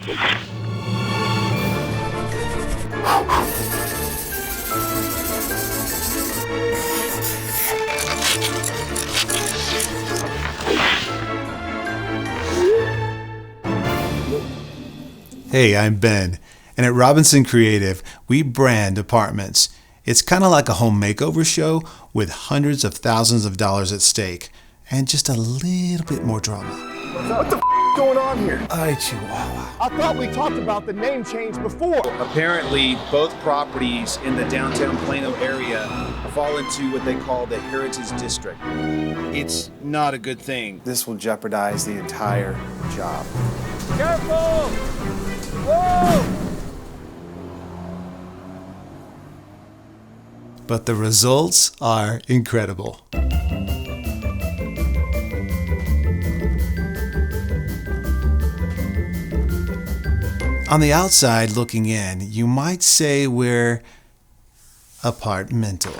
Hey, I'm Ben, and at Robinson Creative, we brand apartments. It's kind of like a home makeover show with hundreds of thousands of dollars at stake and just a little bit more drama. What the f going on here? Ay, Chihuahua. I thought we talked about the name change before. Apparently, both properties in the downtown Plano area fall into what they call the Heritage District. It's not a good thing. This will jeopardize the entire job. Careful! Whoa! But the results are incredible. On the outside looking in, you might say we're apartmental.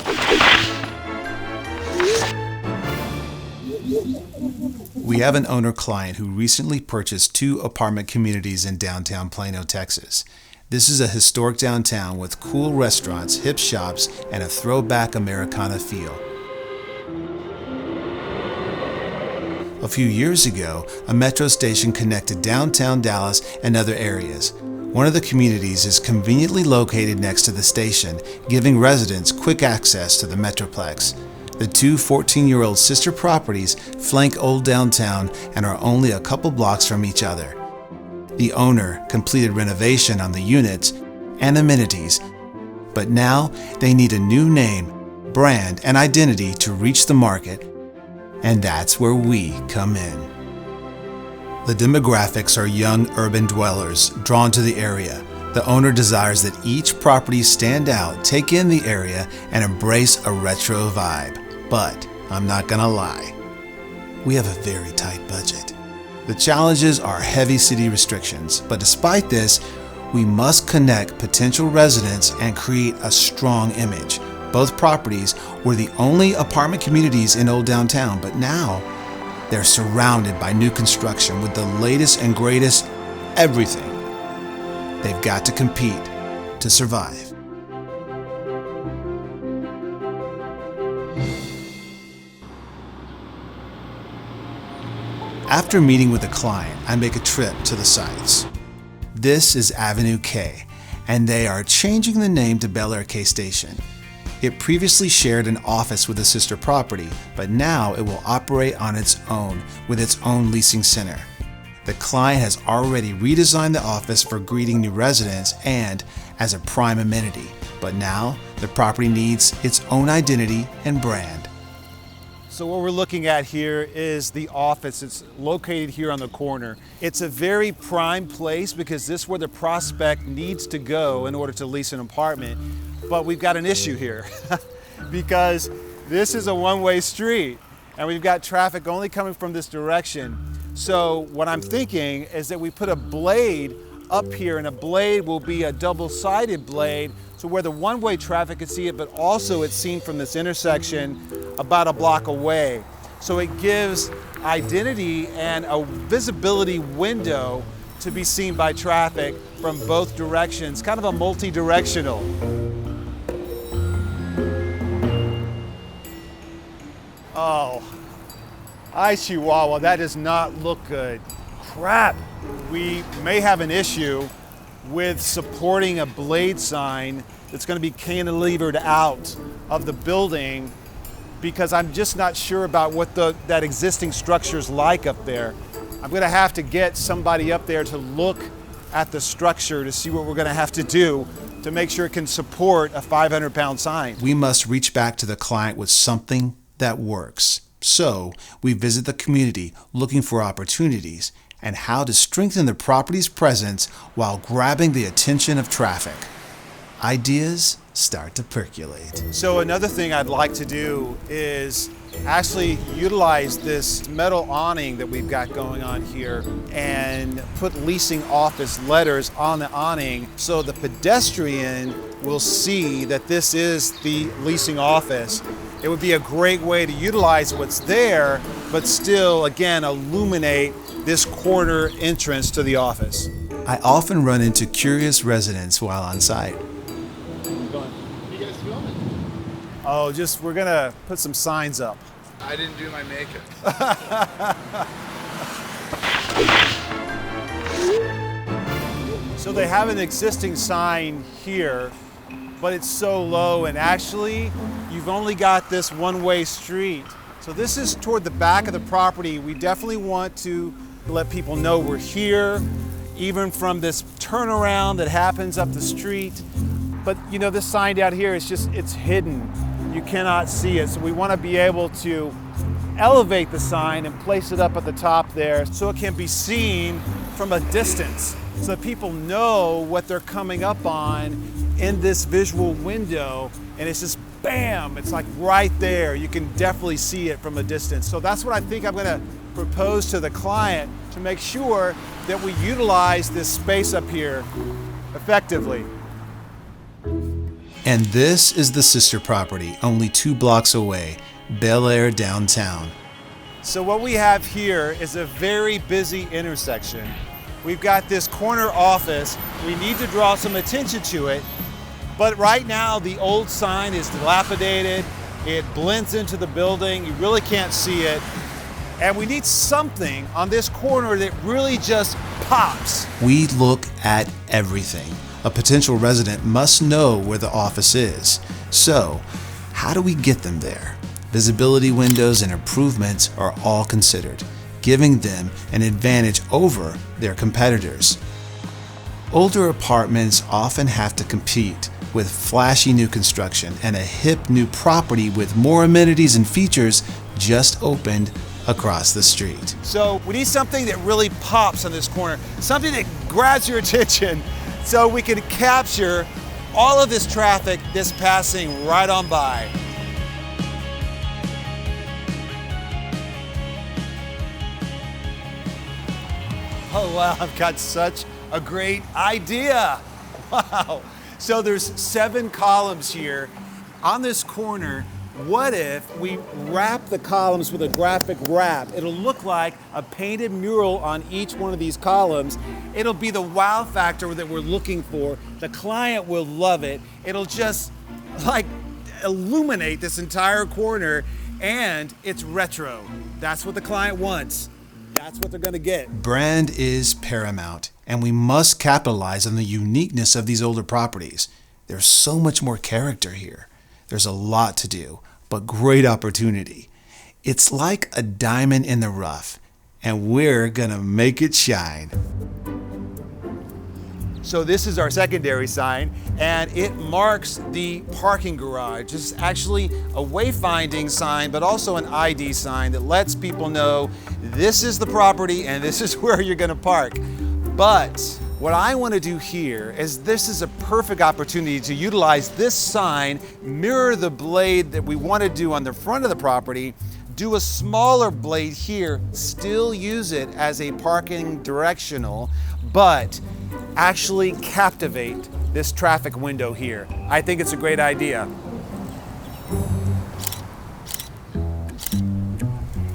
We have an owner client who recently purchased 2 apartment communities in downtown Plano, Texas. This is a historic downtown with cool restaurants, hip shops, and a throwback Americana feel. A few years ago, a metro station connected downtown Dallas and other areas. One of the communities is conveniently located next to the station, giving residents quick access to the Metroplex. The 2 14-year-old sister properties flank Old Downtown and are only a couple blocks from each other. The owner completed renovation on the units and amenities, but now they need a new name, brand, and identity to reach the market, and that's where we come in. The demographics are young urban dwellers drawn to the area. The owner desires that each property stand out, take in the area, and embrace a retro vibe. But I'm not gonna lie, we have a very tight budget. The challenges are heavy city restrictions, but despite this, we must connect potential residents and create a strong image. Both properties were the only apartment communities in Old Downtown, but now they're surrounded by new construction with the latest and greatest everything. They've got to compete to survive. After meeting with a client, I make a trip to the sites. This is Avenue K, and they are changing the name to Bel Air K Station. It previously shared an office with a sister property, but now it will operate on its own with its own leasing center. The client has already redesigned the office for greeting new residents and as a prime amenity, but now the property needs its own identity and brand. So what we're looking at here is the office. It's located here on the corner. It's a very prime place because this is where the prospect needs to go in order to lease an apartment. But we've got an issue here because this is a one-way street and we've got traffic only coming from this direction. So what I'm thinking is that we put a blade up here, and a blade will be a double-sided blade, so where the one-way traffic can see it, but also it's seen from this intersection about a block away. So it gives identity and a visibility window to be seen by traffic from both directions, kind of a multi-directional. Oh, ay Chihuahua, that does not look good. Crap. We may have an issue with supporting a blade sign that's going to be cantilevered out of the building because I'm just not sure about what that existing structure is like up there. I'm going to have to get somebody up there to look at the structure to see what we're going to have to do to make sure it can support a 500-pound sign. We must reach back to the client with something that works. So we visit the community looking for opportunities and how to strengthen the property's presence while grabbing the attention of traffic. Ideas start to percolate. So another thing I'd like to do is actually utilize this metal awning that we've got going on here and put leasing office letters on the awning so the pedestrian will see that this is the leasing office. It would be a great way to utilize what's there, but still, again, illuminate this corner entrance to the office. I often run into curious residents while on site. Oh, we're gonna put some signs up. I didn't do my makeup. So they have an existing sign here, but it's so low, and actually you've only got this one-way street. So this is toward the back of the property. We definitely want to let people know we're here, even from this turnaround that happens up the street. But you know, this sign down here is it's hidden. You cannot see it. So we want to be able to elevate the sign and place it up at the top there so it can be seen from a distance, so that people know what they're coming up on in this visual window. And it's just bam, it's like right there. You can definitely see it from a distance. So that's what I think I'm gonna propose to the client, to make sure that we utilize this space up here effectively. And this is the sister property, only 2 blocks away, Bel Air downtown. So what we have here is a very busy intersection. We've got this corner office. We need to draw some attention to it, but right now the old sign is dilapidated. It blends into the building. You really can't see it. And we need something on this corner that really just pops. We look at everything. A potential resident must know where the office is. So, how do we get them there? Visibility windows and improvements are all considered, giving them an advantage over their competitors. Older apartments often have to compete with flashy new construction, and a hip new property with more amenities and features just opened across the street. So we need something that really pops on this corner, something that grabs your attention, so we can capture all of this traffic that's passing right on by. Oh wow, I've got such a great idea. Wow. So there's 7 columns here on this corner. What if we wrap the columns with a graphic wrap? It'll look like a painted mural on each one of these columns. It'll be the wow factor that we're looking for. The client will love it. It'll just like illuminate this entire corner, and it's retro. That's what the client wants. That's what they're gonna get. Brand is paramount, and we must capitalize on the uniqueness of these older properties. There's so much more character here. There's a lot to do, but great opportunity. It's like a diamond in the rough, and we're gonna make it shine. So this is our secondary sign, and it marks the parking garage. This is actually a wayfinding sign, but also an ID sign that lets people know this is the property and this is where you're gonna park. But what I want to do here is, this is a perfect opportunity to utilize this sign, mirror the blade that we want to do on the front of the property, do a smaller blade here, still use it as a parking directional, but actually captivate this traffic window here. I think it's a great idea.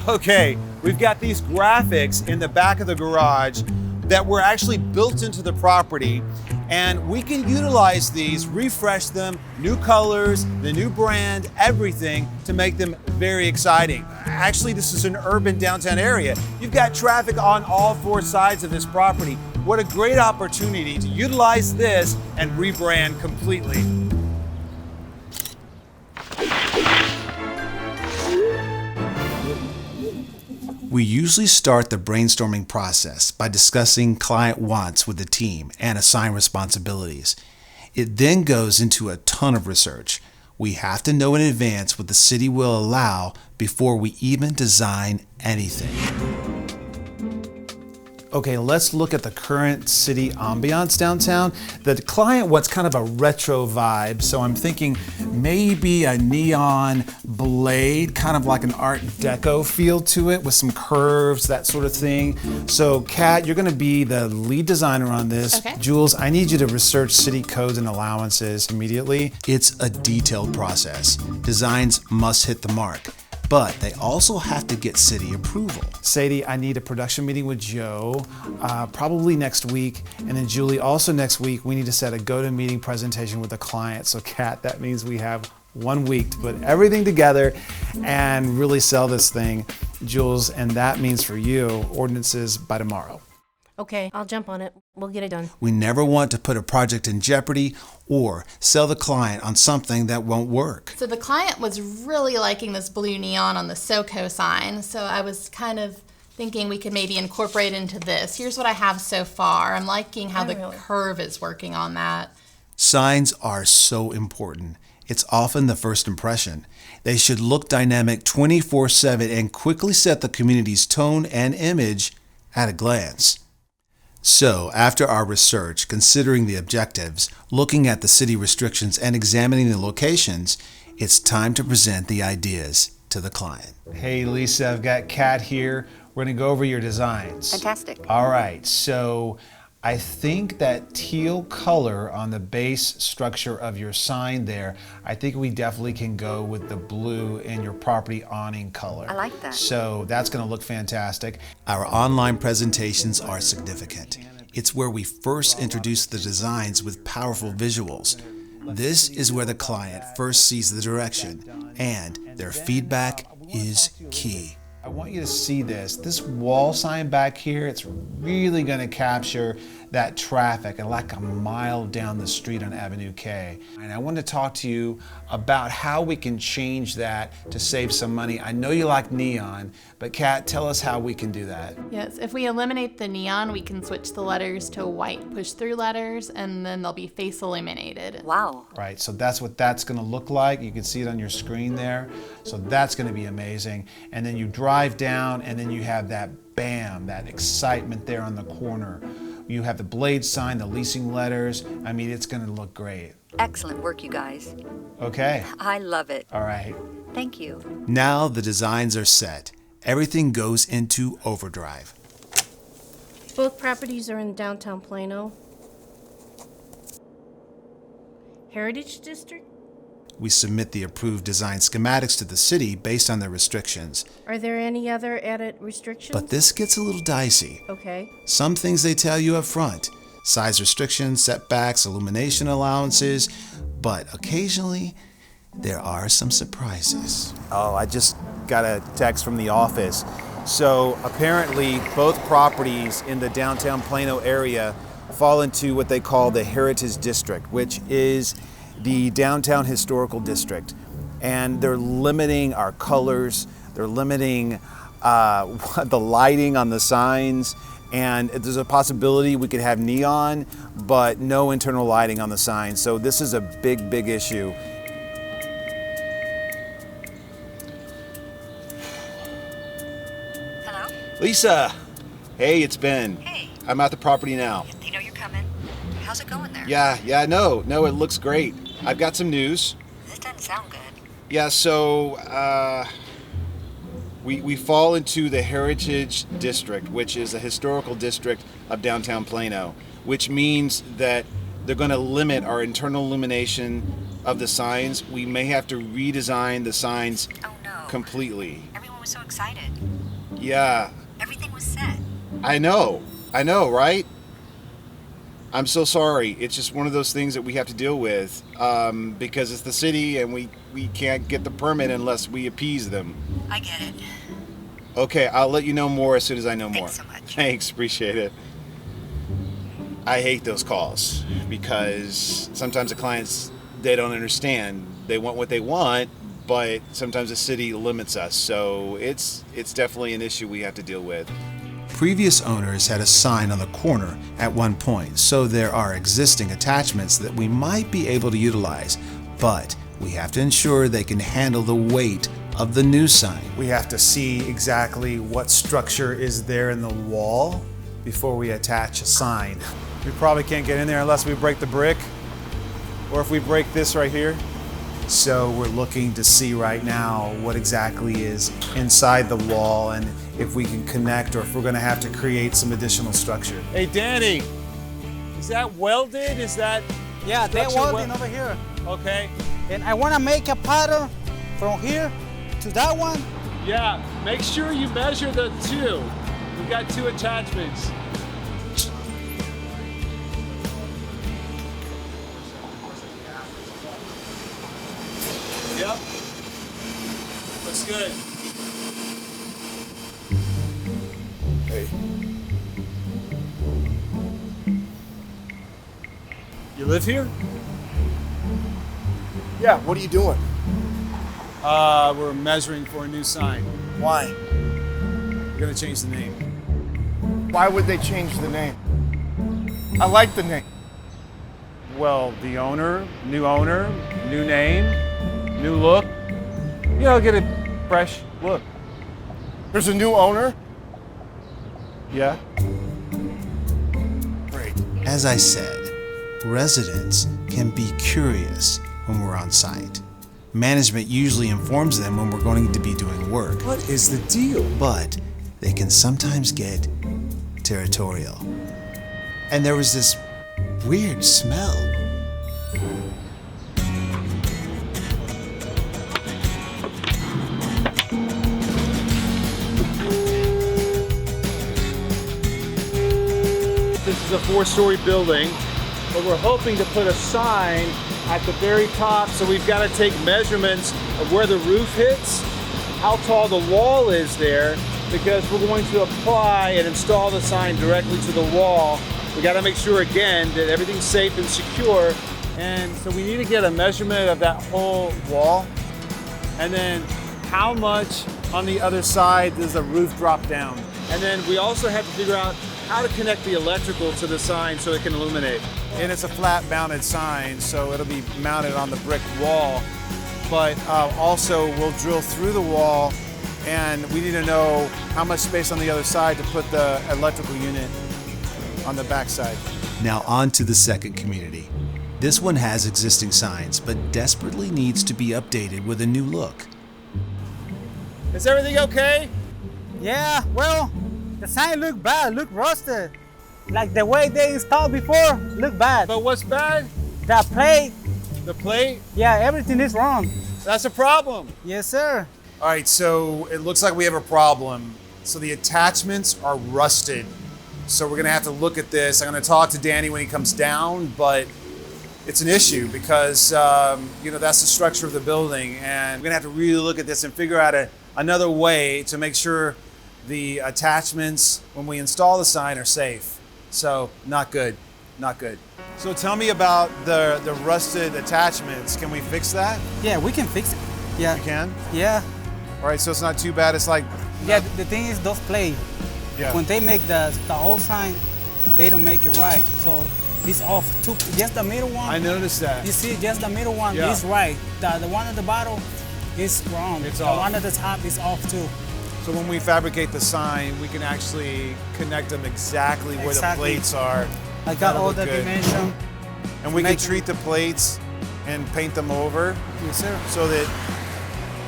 Okay, we've got these graphics in the back of the garage that were actually built into the property, and we can utilize these, refresh them, new colors, the new brand, everything to make them very exciting. Actually, this is an urban downtown area. You've got traffic on all 4 sides of this property. What a great opportunity to utilize this and rebrand completely. We usually start the brainstorming process by discussing client wants with the team and assign responsibilities. It then goes into a ton of research. We have to know in advance what the city will allow before we even design anything. Okay, let's look at the current city ambiance downtown. The client wants kind of a retro vibe, so I'm thinking maybe a neon blade, kind of like an Art Deco feel to it with some curves, that sort of thing. So Kat, you're gonna be the lead designer on this. Okay. Jules, I need you to research city codes and allowances immediately. It's a detailed process. Designs must hit the mark. but they also have to get city approval. Sadie, I need a production meeting with Joe, probably next week. And then Julie, also next week, we need to set a go-to-meeting presentation with the client. So Kat, that means we have 1 week to put everything together and really sell this thing, Jules. And that means for you, ordinances by tomorrow. Okay, I'll jump on it. We'll get it done. We never want to put a project in jeopardy or sell the client on something that won't work. So the client was really liking this blue neon on the SoCo sign, so I was kind of thinking we could maybe incorporate into this. Here's what I have so far. I'm liking how the curve is working on that. Signs are so important. It's often the first impression. They should look dynamic 24/7 and quickly set the community's tone and image at a glance. So, after our research, considering the objectives, looking at the city restrictions, and examining the locations, it's time to present the ideas to the client. Hey, Lisa, I've got Kat here. We're going to go over your designs. Fantastic. All right, so I think that teal color on the base structure of your sign there, I think we definitely can go with the blue in your property awning color. I like that. So that's going to look fantastic. Our online presentations are significant. It's where we first introduce the designs with powerful visuals. This is where the client first sees the direction, and their feedback is key. I want you to see this. This wall sign back here, it's really going to capture that traffic and like a mile down the street on Avenue K. And I want to talk to you about how we can change that to save some money. I know you like neon, but Kat, tell us how we can do that. Yes, if we eliminate the neon, we can switch the letters to white push-through letters, and then they'll be face illuminated. Wow. Right, so that's what that's going to look like. You can see it on your screen there. So that's going to be amazing. And then you drive down, and then you have that bam, that excitement there on the corner. You have the blade sign, the leasing letters. I mean, it's going to look great. Excellent work, you guys. Okay. I love it. All right. Thank you. Now the designs are set. Everything goes into overdrive. Both properties are in downtown Plano. Heritage District? We submit the approved design schematics to the city based on their restrictions. Are there any other added restrictions? But this gets a little dicey. Okay. Some things they tell you up front. Size restrictions, setbacks, illumination allowances. But occasionally, there are some surprises. Oh, I just got a text from the office. So apparently both properties in the downtown Plano area fall into what they call the Heritage District, which is the downtown historical district. And they're limiting our colors, they're limiting the lighting on the signs, and there's a possibility we could have neon, but no internal lighting on the signs. So this is a big, big issue. Hello? Lisa, hey, it's Ben. Hey. I'm at the property now. They know you're coming. How's it going there? Yeah, no, it looks great. I've got some news. This doesn't sound good. Yeah, so we fall into the Heritage District, which is a historical district of downtown Plano, which means that they're going to limit our internal illumination of the signs. We may have to redesign the signs Oh no. completely. Everyone was so excited. Yeah, Everything was set. I know, right? I'm so sorry. It's just one of those things that we have to deal with because it's the city and we can't get the permit unless we appease them. I get it. Okay, I'll let you know more as soon as I know more. Thanks so much. Thanks, appreciate it. I hate those calls because sometimes the clients, they don't understand. They want what they want, but sometimes the city limits us. So it's definitely an issue we have to deal with. Previous owners had a sign on the corner at one point, so there are existing attachments that we might be able to utilize, but we have to ensure they can handle the weight of the new sign. We have to see exactly what structure is there in the wall before we attach a sign. We probably can't get in there unless we break the brick, or if we break this right here. So we're looking to see right now what exactly is inside the wall and if we can connect or if we're going to have to create some additional structure. Hey, Danny, is that welded? Is that Yeah, they're structure welding over here. Okay. And I want to make a pattern from here to that one Yeah, make sure you measure the two. We've got two attachments. Yep. Looks good. Hey, You live here? yeah, what are you doing? We're measuring for a new sign. Why? We're gonna change the name. Why would they change the name? I like the name. Well, the owner, new name, new look. You know, get a fresh look. There's a new owner? Yeah. Great. As I said, residents can be curious when we're on site. Management usually informs them when we're going to be doing work, What is the deal? but they can sometimes get territorial. And there was this weird smell. This is a 4-story building, but we're hoping to put a sign at the very top, so we've got to take measurements of where the roof hits, how tall the wall is there, because we're going to apply and install the sign directly to the wall. We got to make sure again that everything's safe and secure, and so we need to get a measurement of that whole wall, and then how much on the other side does the roof drop down. And then we also have to figure out how to connect the electrical to the sign so it can illuminate. And it's a flat mounted sign, so it'll be mounted on the brick wall. But also we'll drill through the wall, and we need to know how much space on the other side to put the electrical unit on the back side. Now on to the second community. This one has existing signs, but desperately needs to be updated with a new look. Is everything okay? Yeah, well, the sign look bad, look rusted. Like the way they installed before, look bad. But what's bad? The plate, The plate? yeah, everything is wrong. That's a problem. Yes, sir. All right, so it looks like we have a problem. So the attachments are rusted. So we're gonna have to look at this. I'm gonna talk to Danny when he comes down, but it's an issue because that's the structure of the building, and we're gonna have to really look at this and figure out another way to make sure the attachments when we install the sign are safe. So not good, not good. So tell me about the rusted attachments. Can we fix that? Yeah, we can fix it. Yeah. We can? Yeah. All right, so it's not too bad. It's like, Yeah, the thing is those plates, yeah. when they make the old sign, they don't make it right. So it's off. Just the middle one. I noticed that. You see, just the middle one Yeah. is right. The one at the bottom is wrong. It's the off. one at the top is off too. So when we fabricate the sign, we can actually connect them exactly where the Exactly. plates are. I got That'll all look the good. dimension. And we can Make- treat the plates and paint them over Yes, sir. so that,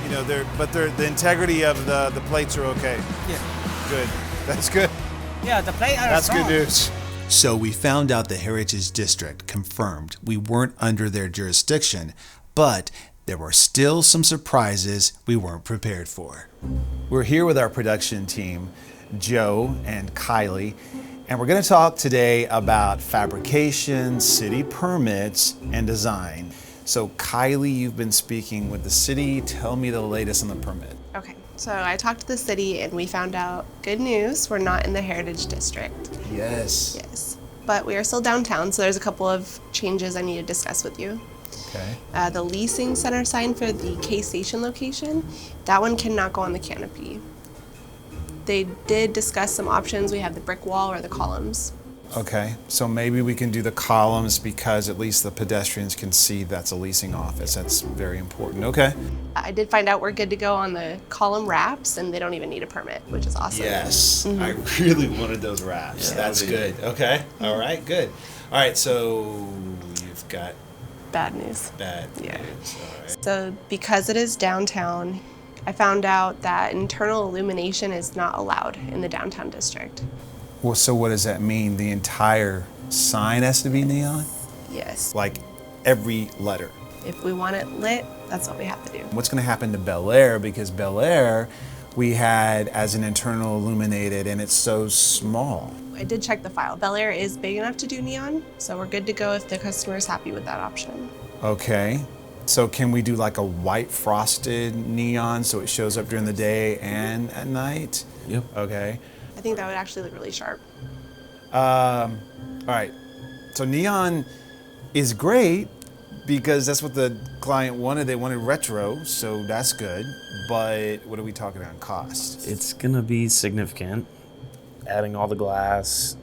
the integrity of the plates are okay. Yeah. Good. That's good. Yeah, the plate are That's strong. good news. So we found out the Heritage District confirmed we weren't under their jurisdiction, but there were still some surprises we weren't prepared for. We're here with our production team, Joe and Kylie, and we're going to talk today about fabrication, city permits, and design. So Kylie, you've been speaking with the city. Tell me the latest on the permit. Okay, so I talked to the city and we found out good news. We're not in the Heritage District. Yes. Yes. But we are still downtown, so there's a couple of changes I need to discuss with you. Okay. The leasing center sign for the K-Station location, that one cannot go on the canopy. They did discuss some options. We have the brick wall or the columns. Okay, so maybe we can do the columns because at least the pedestrians can see that's a leasing office. That's very important. Okay. I did find out we're good to go on the column wraps, and they don't even need a permit, which is awesome. Yes, I really wanted those wraps. Yeah. That's good. Okay, all right, good. All right, so you've got Bad news. bad Yeah. news. All right. So because it is downtown, I found out that internal illumination is not allowed in the downtown district. Well, so what does that mean? The entire sign has to be neon? Yes. Like every letter? If we want it lit, that's what we have to do. What's going to happen to Bel Air? Because Bel Air we had as an internal illuminated, and it's so small. I did check the file. Bel Air is big enough to do neon, so we're good to go if the customer is happy with that option. Okay. So can we do like a white frosted neon so it shows up during the day and at night? Yep. Okay. I think that would actually look really sharp. All right. So neon is great because that's what the client wanted. They wanted retro, so that's good. But what are we talking about in cost? It's gonna be significant. Adding all the glass,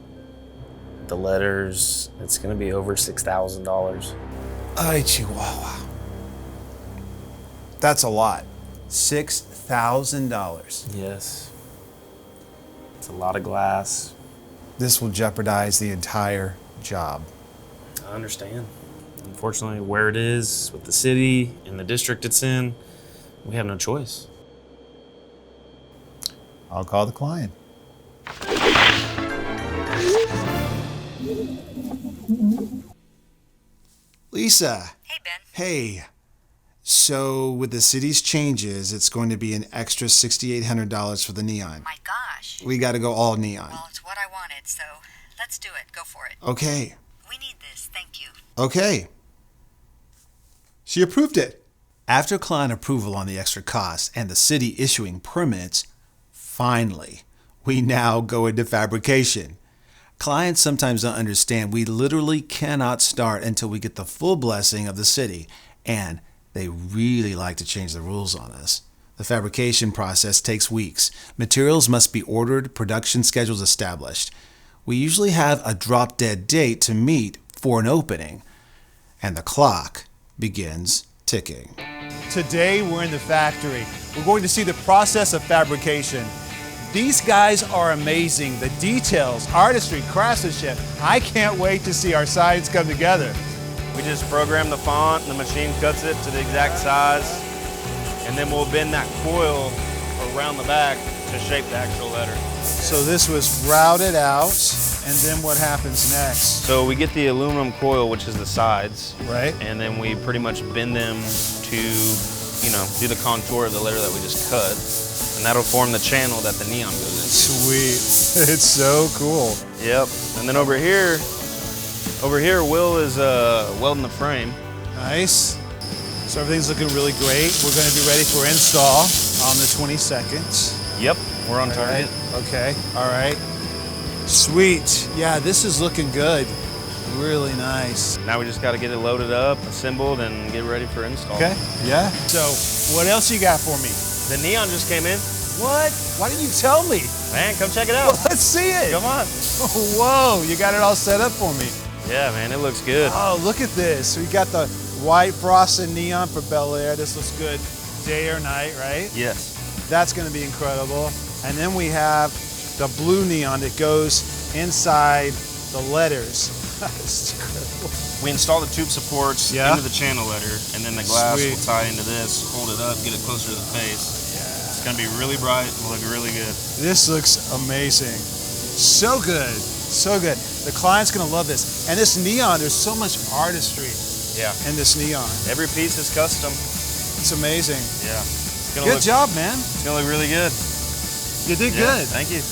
the letters, it's gonna be over $6,000. Ay, Chihuahua. That's a lot. $6,000. Yes. It's a lot of glass. This will jeopardize the entire job. I understand. Unfortunately, where it is, with the city and the district it's in, we have no choice. I'll call the client. Lisa. Hey, Ben. Hey, so with the city's changes, it's going to be an extra $6,800 for the neon. My gosh. We got to go all neon. Well, it's what I wanted, so let's do it. Go for it. Okay. We need this. Thank you. Okay. She approved it. After client approval on the extra costs and the city issuing permits, finally, we now go into fabrication. Clients sometimes don't understand we literally cannot start until we get the full blessing of the city, and they really like to change the rules on us. The fabrication process takes weeks. Materials must be ordered, production schedules established. We usually have a drop-dead date to meet for an opening, and the clock begins ticking. Today we're in the factory. We're going to see the process of fabrication. These guys are amazing. The details, artistry, craftsmanship. I can't wait to see our signs come together. We just program the font, and the machine cuts it to the exact size, and then we'll bend that coil around the back to shape the actual letter. So this was routed out, and then what happens next? So we get the aluminum coil, which is the sides, right? And then we pretty much bend them to, do the contour of the letter that we just cut, and that'll form the channel that the neon goes into. Sweet, it's so cool. Yep, and then over here, Will is welding the frame. Nice. So everything's looking really great. We're going to be ready for install on the 22nd. Yep, we're on target. Okay, all right. Sweet. Yeah, this is looking good. Really nice. Now we just got to get it loaded up, assembled, and get ready for install. Okay, yeah. So what else you got for me? The neon just came in. What? Why didn't you tell me? Man, come check it out. Well, let's see it. Come on. Whoa, you got it all set up for me. Yeah, man, it looks good. Oh, look at this. We got the white frosted neon for Bel Air. This looks good day or night, right? Yes. That's going to be incredible. And then we have the blue neon that goes inside the letters. This is incredible. We install the tube supports into the channel letter, and then the glass will tie into this, hold it up, get it closer to the face. Yeah. It's going to be really bright and look really good. This looks amazing. So good. So good. The client's going to love this. And this neon, there's so much artistry in this neon. Every piece is custom. It's amazing. Yeah. Good job, man. It's going to look really good. You did good. Thank you.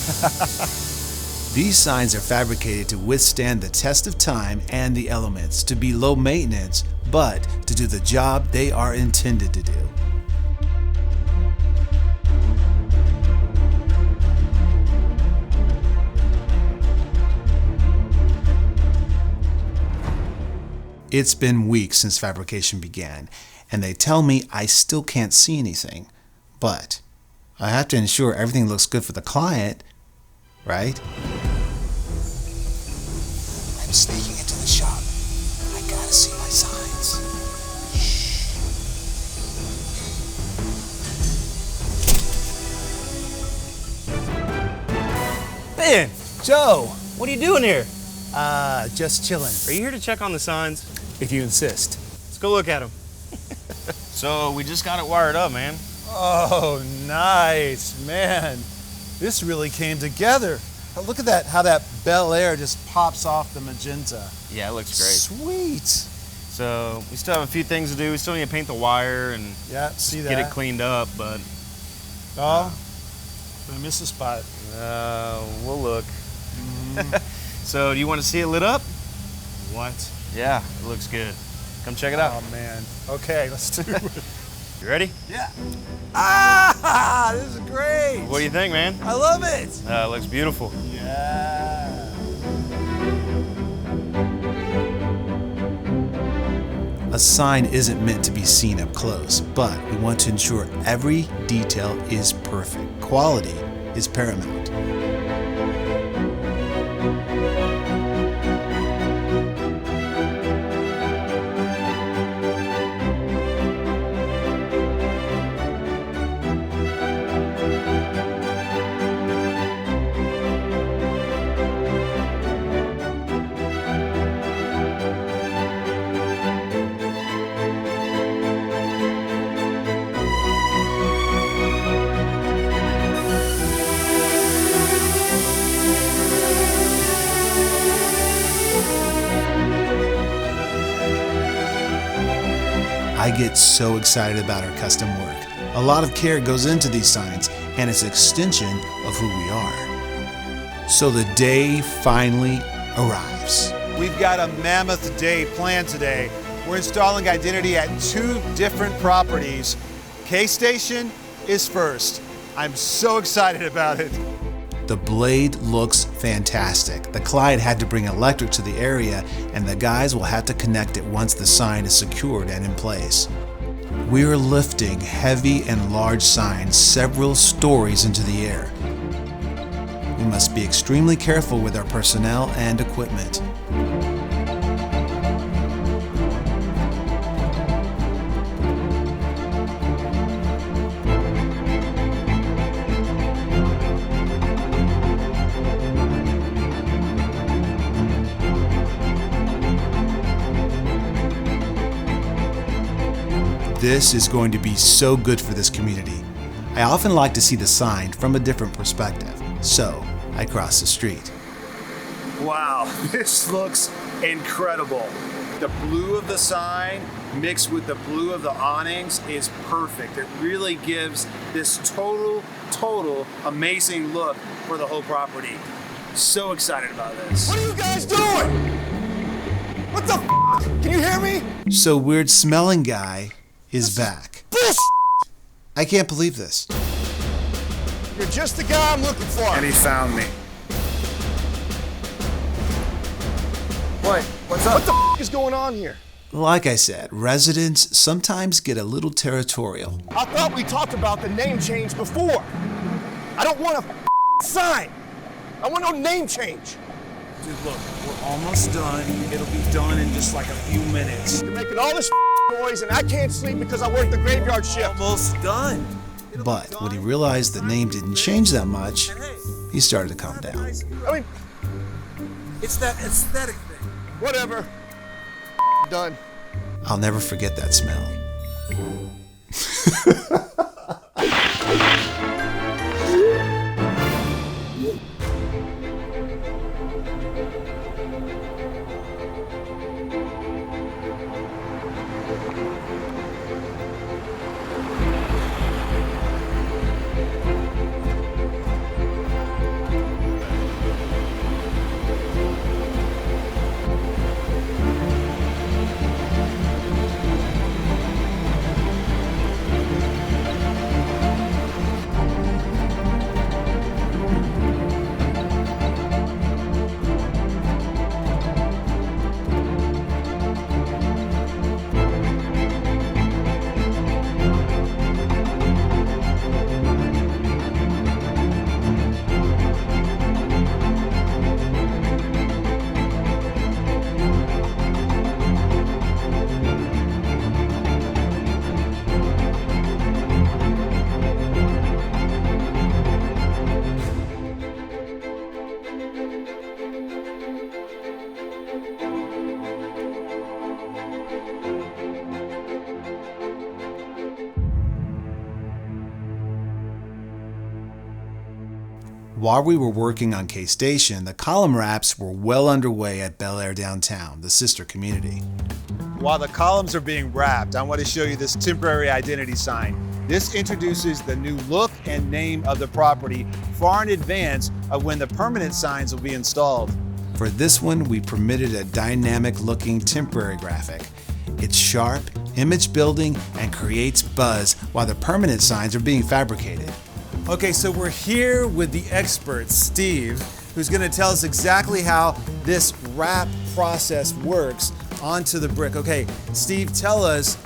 These signs are fabricated to withstand the test of time and the elements, to be low maintenance, but to do the job they are intended to do. It's been weeks since fabrication began, and they tell me I still can't see anything. But I have to ensure everything looks good for the client, right? I'm sneaking into the shop. I gotta see my signs. Ben! Joe! What are you doing here? Just chilling. Are you here to check on the signs? If you insist. Let's go look at them. So we just got it wired up, man. Oh, nice, man. This really came together. Look at that, how that Bel Air just pops off the magenta. Yeah, it looks great. Sweet. So we still have a few things to do. We still need to paint the wire and see get it cleaned up, but Did I miss a spot? We'll look. So, do you want to see it lit up? What? Yeah, it looks good. Come check it out. Oh man. Okay, let's do it. You ready? Yeah. Ah, this is great. What do you think, man? I love it. It looks beautiful. Yeah. A sign isn't meant to be seen up close, but we want to ensure every detail is perfect. Quality is paramount. I get so excited about our custom work. A lot of care goes into these signs, and it's an extension of who we are. So the day finally arrives. We've got a mammoth day planned today. We're installing identity at 2 different properties. K-Station is first. I'm so excited about it. The blade looks fantastic. The client had to bring electric to the area, and the guys will have to connect it once the sign is secured and in place. We're lifting heavy and large signs several stories into the air. We must be extremely careful with our personnel and equipment. This is going to be so good for this community. I often like to see the sign from a different perspective, so I cross the street. Wow, this looks incredible. The blue of the sign mixed with the blue of the awnings is perfect. It really gives this total amazing look for the whole property. So excited about this. What are you guys doing? What the f***? Can you hear me? So weird smelling guy is back. Bullshit! I can't believe this. You're just the guy I'm looking for. And he found me. What? What's up? What the f*** is going on here? Like I said, residents sometimes get a little territorial. I thought we talked about the name change before. I don't want a sign. I want no name change. Dude, look, we're almost done. It'll be done in just like a few minutes. You're making all this noise and I can't sleep because I work the graveyard shift. Almost done. But when he realized the name didn't change that much, he started to calm down. I mean, it's that aesthetic thing. Whatever. Done. I'll never forget that smell. While we were working on K-Station, the column wraps were well underway at Bel Air downtown, the sister community. While the columns are being wrapped, I want to show you this temporary identity sign. This introduces the new look and name of the property far in advance of when the permanent signs will be installed. For this one, we permitted a dynamic-looking temporary graphic. It's sharp, image-building, and creates buzz while the permanent signs are being fabricated. Okay, so we're here with the expert, Steve, who's going to tell us exactly how this wrap process works onto the brick. Okay, Steve, tell us,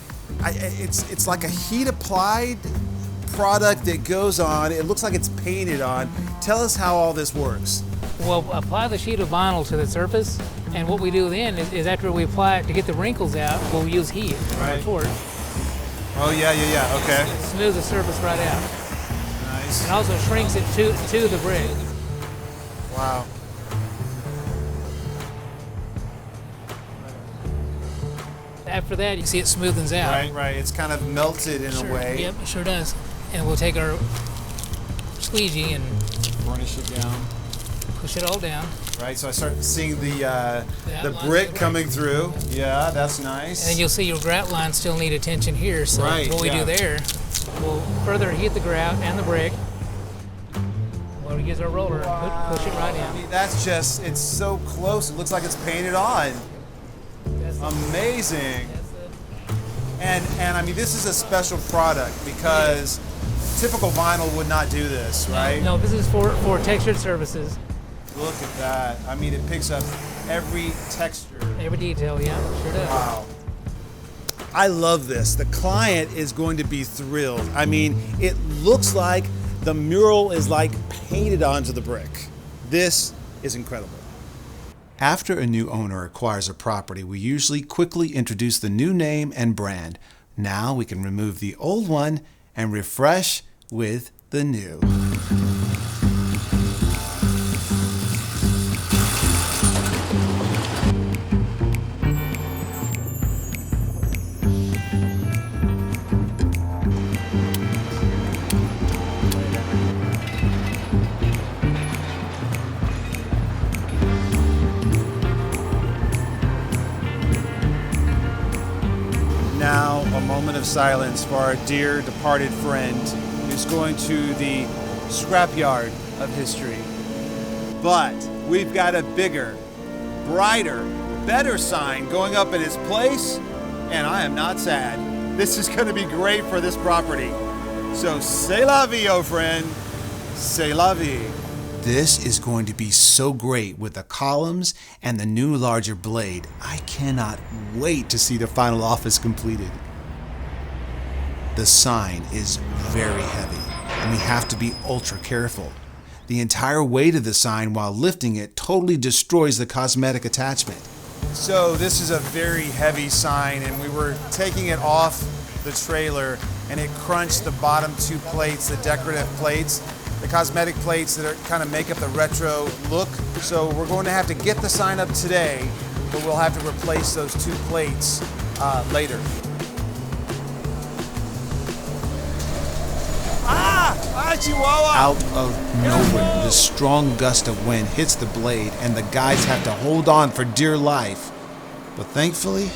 it's like a heat-applied product that goes on. It looks like it's painted on. Tell us how all this works. We'll apply the sheet of vinyl to the surface, and what we do then is after we apply it to get the wrinkles out, we'll use heat. Right. For it. Oh, yeah, okay. It smooths the surface right out. Nice. And also shrinks it to the brick. Wow. After that, you see it smoothens out. Right. It's kind of melted in a way. Yep, it sure does. And we'll take our squeegee and burnish it down. Push it all down. Right, so I start seeing the brick coming through. Yeah, that's nice. And then you'll see your grout lines still need attention here. So what we do there, we'll further heat the grout and the brick. We'll use our roller and push it right in. I mean, that's just, it's so close. It looks like it's painted on. Amazing. And I mean, this is a special product because typical vinyl would not do this, right? No, this is for textured surfaces. Look at that. I mean, it picks up every texture. Every detail, yeah, sure does. Wow. I love this. The client is going to be thrilled. I mean, it looks like the mural is like painted onto the brick. This is incredible. After a new owner acquires a property, we usually quickly introduce the new name and brand. Now we can remove the old one and refresh with the new. Now, a moment of silence for our dear departed friend who's going to the scrapyard of history. But we've got a bigger, brighter, better sign going up in his place, and I am not sad. This is going to be great for this property. So, c'est la vie, oh friend. C'est la vie. This is going to be so great with the columns and the new larger blade. I cannot wait to see the final office completed. The sign is very heavy, and we have to be ultra careful. The entire weight of the sign while lifting it totally destroys the cosmetic attachment. So this is a very heavy sign, and we were taking it off the trailer, and it crunched the bottom two plates, the decorative plates, the cosmetic plates that kind of make up the retro look. So we're going to have to get the sign up today, but we'll have to replace those two plates later. Chihuahua! Out of nowhere, this strong gust of wind hits the blade and the guys have to hold on for dear life. But thankfully,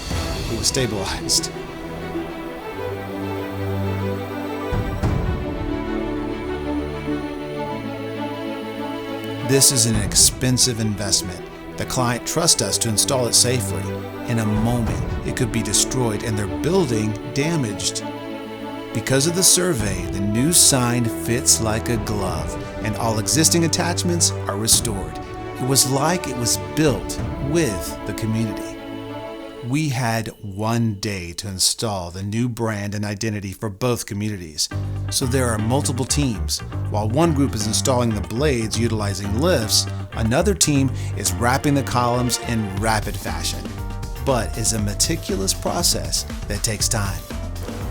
it was stabilized. This is an expensive investment. The client trusts us to install it safely. In a moment, it could be destroyed and their building damaged. Because of the survey, the new sign fits like a glove, and all existing attachments are restored. It was like it was built with the community. We had 1 day to install the new brand and identity for both communities. So there are multiple teams. While one group is installing the blades utilizing lifts, another team is wrapping the columns in rapid fashion. But it's a meticulous process that takes time.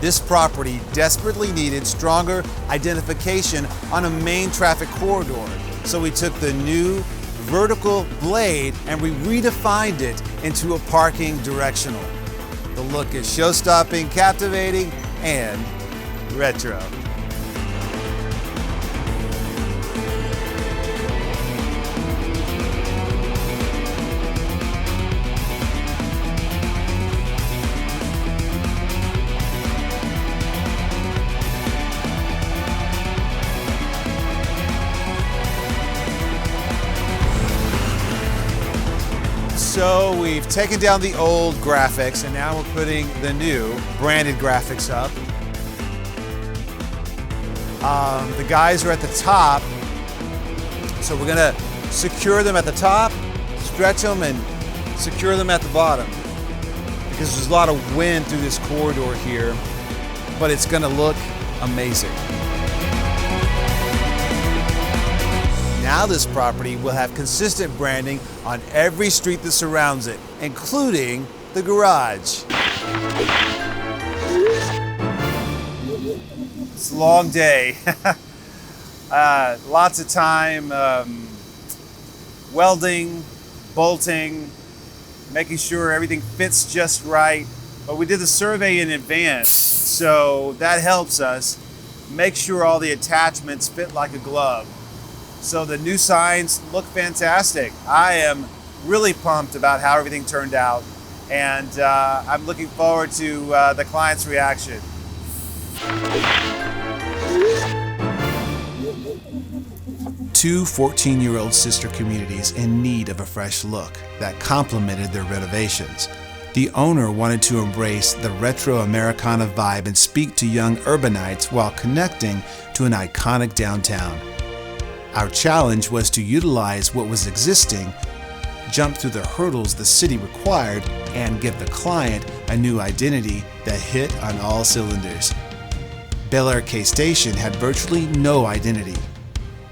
This property desperately needed stronger identification on a main traffic corridor. So we took the new vertical blade and we redefined it into a parking directional. The look is show-stopping, captivating, and retro. we've taken down the old graphics and now we're putting the new branded graphics up. The guys are at the top, so we're gonna secure them at the top, stretch them, and secure them at the bottom because there's a lot of wind through this corridor here, but it's gonna look amazing. Now this property will have consistent branding on every street that surrounds it, including the garage. It's a long day. Lots of time welding, bolting, making sure everything fits just right. But we did the survey in advance, so that helps us make sure all the attachments fit like a glove. So the new signs look fantastic. I am really pumped about how everything turned out, and I'm looking forward to the client's reaction. Two 14-year-old sister communities in need of a fresh look that complemented their renovations. The owner wanted to embrace the retro Americana vibe and speak to young urbanites while connecting to an iconic downtown. Our challenge was to utilize what was existing, jump through the hurdles the city required, and give the client a new identity that hit on all cylinders. Bel Air K Station had virtually no identity.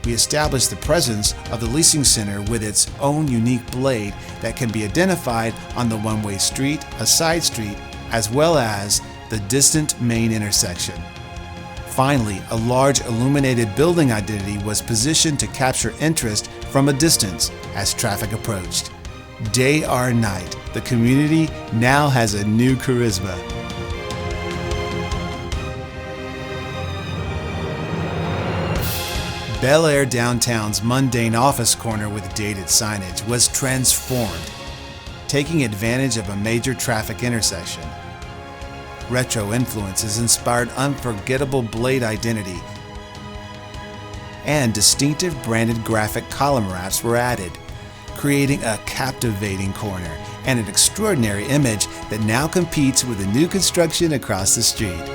We established the presence of the leasing center with its own unique blade that can be identified on the one-way street, a side street, as well as the distant main intersection. Finally, a large illuminated building identity was positioned to capture interest from a distance as traffic approached. Day or night, the community now has a new charisma. Bel Air Downtown's mundane office corner with dated signage was transformed, taking advantage of a major traffic intersection. Retro influences inspired unforgettable blade identity, and distinctive branded graphic column wraps were added, creating a captivating corner and an extraordinary image that now competes with the new construction across the street.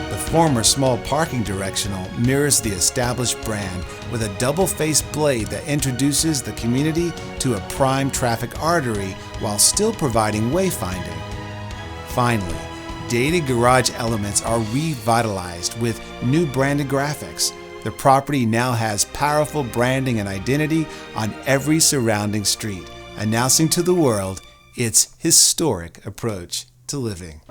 The former small parking directional mirrors the established brand with a double-faced blade that introduces the community to a prime traffic artery while still providing wayfinding. Finally, dated garage elements are revitalized with new branded graphics. The property now has powerful branding and identity on every surrounding street, announcing to the world its historic approach to living.